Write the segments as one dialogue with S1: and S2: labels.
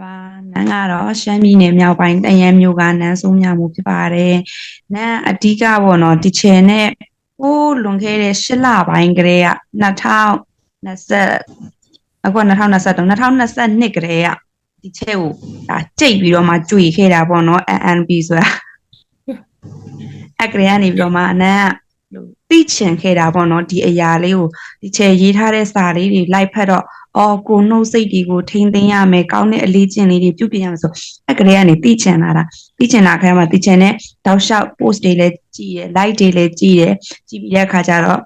S1: ပါနန်းကတော့ရှမ်းပြည်နယ်မြောက်ပိုင်းတရန်မြို့ကနန်းဆိုးမြမှုဖြစ်ပါတယ်။နန်းအဓိကပေါ့နော်ဒီချယ်နဲ့ဟိုးလွန်ခဲ့တဲ့8လပိုင်းကလေးက2020အခု2023 2022ကလေးကဒီချဲကိုဒါကြိတ်ပြီးတော့မှကြွေခဲ့တာပေါ့နော် NNB ဆိုတာအဲ့ကလေးကနေပြီးတော့မှအနန်းကသိချင်ခဲ့တာပေါ့နော်ဒီအရာလေးကိုဒီချယ်ရေးထားတဲ့စာလေးတွေလိုက်ဖက်တော့အော်ကိုနှုတ်စိတ်တွေကိုထိန်းသိမ်းရမယ်ကောင်းတဲ့အလေးကျင့်လေးတွေပြုပြင်ရမယ်ဆိုအဲ့ကလေးကနေသိချင်လာတာသိချင်လာခဲ့မှသိချင်တဲ့တောက်လျှောက် post တွေလည်းကြည့်ရ like တွေလည်းကြည့်တယ်ကြည့်ပြီးတဲ့အခါကျတော့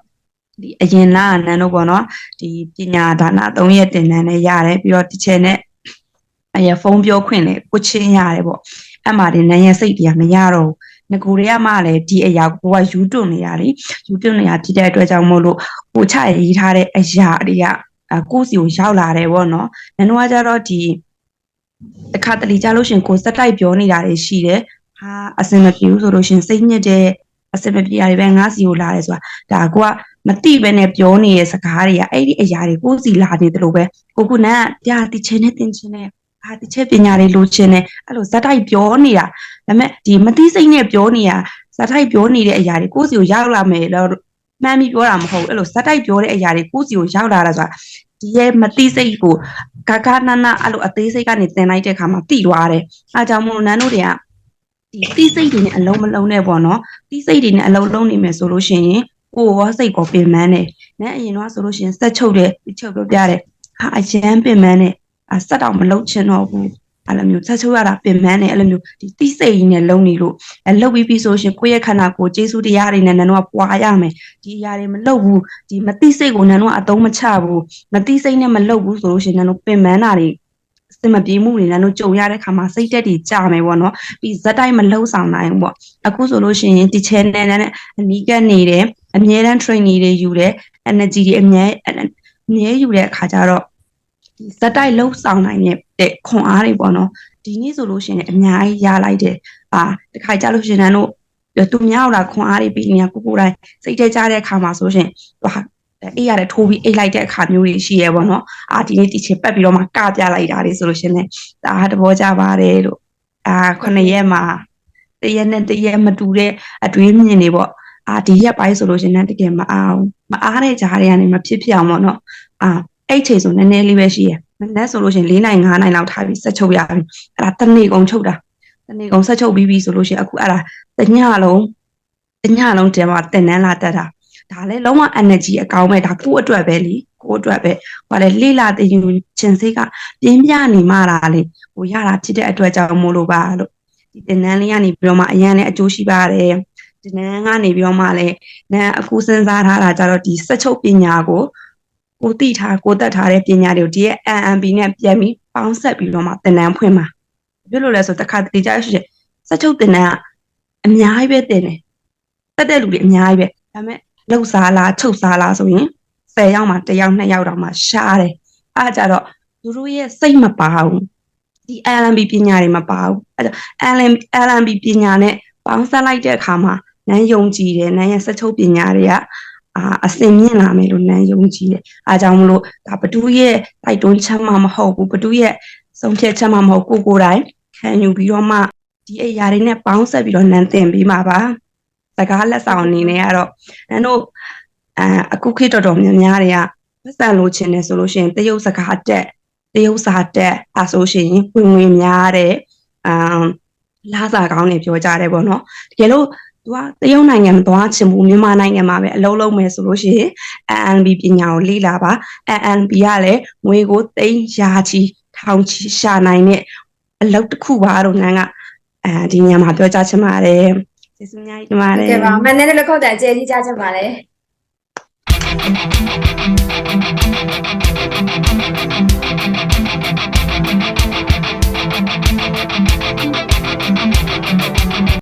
S1: ဒီအရင်လနန်းတို့ပေါ့နော်ဒီပညာဒါန3ရက်တင်တန်းနဲ့ရတယ်ပြီးတော့ဒီချယ်နဲ့အရင်ဖုန်းပြောခွင့်လည်းကိုချင်းရတယ်ပေါ့အဲ့မှာဒီနန်းရဲ့စိတ်တွေကမရတော့ဘူးငကိုတွေကမှလည်းဒီအရာကိုကယူတွန့်နေရလေယူတွန့်နေရဖြစ်တဲ့အတွက်ကြောင့်မို့လို့ကိုချရေးထားတဲ့အရာတွေကကိုစီကိုရောက်လာတယ်ပေါ့နော်နင်တို့ကကြတော့ဒီတစ်ခါတလေကြလို့ရှင်ကိုစက်တိုက်ပြောနေတာတွေရှိတယ်ဟာအစင်မပြေဘူးဆိုလို့ရှင်စိတ်ညစ်တဲ့အစင်မပြေရတယ်ပဲငါစီကိုလာတယ်ဆိုတာဒါကိုကမတိပဲနဲ့ပြောနေတဲ့စကားတွေကအဲ့ဒီအရာတွေကိုစီလာနေတယ်လို့ပဲကိုနန်းကတရားတိချင်နေတင်ချင်နေဟာတိချက်ပညာတွေလိုချင်နေအဲ့လိုဇက်တိုက်ပြောနေတာဒါပေမဲ့ဒီမတိစိတ်နဲ့ပြောနေတာဇက်တိုက်ပြောနေတဲ့အရာတွေကိုစီကိုရောက်လာမယ်လို့မှန်းပြီးပြောတာမဟုတ်ဘူးအဲ့လိုဇက်တိုက်ပြောတဲ့အရာတွေကိုစီကိုရောက်လာတာဆိုတာဒီရဲ့မတိစိတ်ကိုဂဂနနအဲ့လိုအသေးစိတ်ကနေတင်လိုက်တဲ့အခါမှာတိသွားတယ်အားကြောင့်မို့နန်းတို့တွေကဒီတိစိတ်တွေနဲ့အလုံးမလုံးနဲ့ပေါ့နော်တိစိတ်တွေနဲ့အလုံးလုံးနေမယ်ဆိုလို့ရှိရင်ကိုရောစိတ်ကိုပင်ပန်းတယ်နန်းအရင်တော့ဆိုလို့ရှိရင်စက်ချုပ်တယ်ချုပ်ပြောပြတယ်ဟာအရန်ပင်ပန်းတယ်စက်တော့မလုံးချင်တော့ဘူးအဲ့လိုမျိုးဆက်ချုပ်ရတာပင်ပန်းတယ်အဲ့လိုမျိုးဒီတိစိတ်ကြီးနဲ့လုံးနေလို့လှုပ်ပြီးပြီဆိုရှင်ကိုယ့်ရဲ့ခန္ဓာကိုယ်ကျေးဇူးတရားတွေနဲ့နန်းတို့ကပွာရမယ်ဒီအရာတွေမလှုပ်ဘူးဒီမတိစိတ်ကိုနန်းတို့ကအသုံးမချဘူးမတိစိတ်နဲ့မလှုပ်ဘူးဆိုလို့ရှင်နန်းတို့ပင်ပန်းတာတွေစင်မပြေမှုတွေနန်းတို့ကြုံရတဲ့ခါမှာစိတ်တက်တွေကြာမယ်ပေါ့နော်ပြီးဇက်တိုင်းမလှုပ်ဆောင်နိုင်ဘူးပေါ့အခုဆိုလို့ရှိရင်ဒီ channel နဲ့အနီးကပ်နေတယ်အမြဲတမ်း training တွေယူတယ် energy တွေအမြဲယူတဲ့အခါကျတော့ဒီဇက်တိုက်လှုပ်ဆောင်နိုင်တဲ့ခွန်အားတွေပေါ့နော်ဒီနေ့ဆိုလို့ရှိရင်အများကြီးရလိုက်တယ်တခါကြလို့ရှိရင်တို့သူများလာခွန်အားတွေပြီးနေကိုတိုင်းစိတ်ထဲကြတဲ့အခါမှာဆိုရှင်အေးရတယ်ထိုးပြီးအိတ်လိုက်တဲ့အခါမျိုးတွေရှိရပေါ့နော်ဒီနေ့တီချင်ပတ်ပြီးတော့မှကပြလိုက်တာတွေဆိုလို့ရှင်လည်းဒါတဘောကြပါတယ်လို့9ရက်မှာတရက်နဲ့တရက်မတူတဲ့အတွေးမြင်တွေပေါ့ဒီရက်ပိုင်းဆိုလို့ရှင်လည်းတကယ်မအားတဲ့ကြားတွေကနေမဖြစ်အောင်ပေါ့နော်အဲ့ချိန်ဆိုနည်းနည်းလေးပဲရှိရနည်းနည်းဆိုလို့ရှင်4နိုင်5နိုင်လောက်ထားပြီးဆက်ချုပ်ရပြီအဲ့ဒါတနေ့ကုန်ချုပ်တာတနေ့ကုန်ဆက်ချုပ်ပြီးဆိုလို့ရှင်အခုအဲ့ဒါတညလုံးတည်းမှာတင်နန်းလာတက်တာဒါလည်းလုံးဝ energy အကောင်းပဲဒါကိုယ့်အတွက်ပဲလीကိုယ့်အတွက်ပဲဟိုလည်းလေ့လာသိယူခြင်းစိတ်ကပြင်းပြနေမှလာလေဟိုရတာဖြစ်တဲ့အတွက်ကြောင့်မို့လို့ပါလို့ဒီတင်နန်းလေးကနေပြီးတော့မှအရန်နဲ့အကျိုးရှိပါတယ်တင်နန်းကနေပြီးတော့မှလည်းနန်းအခုစဉ်းစားထားတာကြတော့ဒီစက်ချုပ်ပညာကိုသိထားကိုတက်ထားတဲ့ပညာတွေကိုဒီရဲ့ NNB နဲ့ပြန်ပြီးပေါင်းဆက်ပြီးတော့မှတင်နန်းဖွင့်မှာပြလို့လဲဆိုတခါတလေကြာရှိစက်ချုပ်တင်နန်းကအများကြီးပဲတင်တယ်တက်တဲ့လူတွေအများကြီးပဲဒါပေမဲ့လှုပ်စားလားချုပ်စားလားဆိုရင်10ယောက်မှ1ယောက်2ယောက်တောင်မှရှားတယ်အားကြတော့သူတို့ရဲ့စိတ်မပါဘူးဒီ LNB ပညာတွေမပါဘူးLNB ပညာနဲ့ပေါင်းစပ်လိုက်တဲ့အခါမှာနန်းယုံကြည်တယ်နန်းရဲ့စက်ချုပ်ပညာတွေကအစင်မြင့်လာမယ်လို့နန်းယုံကြည်တယ်အားကြောင့်မလို့ဒါဘသူရဲ့တိုက်တွန်းချက်မှမဟုတ်ဘူးဘသူရဲ့ဆုံးဖြတ်ချက်မှမဟုတ်ကိုယ်တိုင်ခံယူပြီးတော့မှဒီအရာတွေနဲ့ပေါင်းဆက်ပြီးတော့နန်းသင်ပြီးမှာပါစကားလက်ဆောင်အနေနဲ့ကတော့နန်းတို့အခုခေတ်တော်များများတွေကပတ်စံလိုချင်တယ်ဆိုလို့ရှိရင်တရုတ်စကားတက်တရုတ်စာတက်ဆိုရှင်ဝင်များတဲ့လာစာကောင်းတွေပြောကြတယ်ပေါ့နော်တကယ်လို့သူကတရုတ်နိုင်ငံမသွားချင်ဘူးမြန်မာနိုင်ငံမှာပဲအလုံးလုံးမယ်ဆိုလို့ရှိရင် NNB ပညာကိုလေ့လာပါ NNB ကလည်းငွေကိုသိန်းရာချီထောင်ချီရှာနိုင်တဲ့အလုပ်တစ်ခုပါတော့နန်းကဒီညမှာပြောကြချင်ပါတယ်ကျေးဇူးများကြီးတင်ပါတယ်
S2: ကဲပါမနေ့လည်းခေါက်တယ်အကျယ်ကြီးကြားချင်ပါတယ်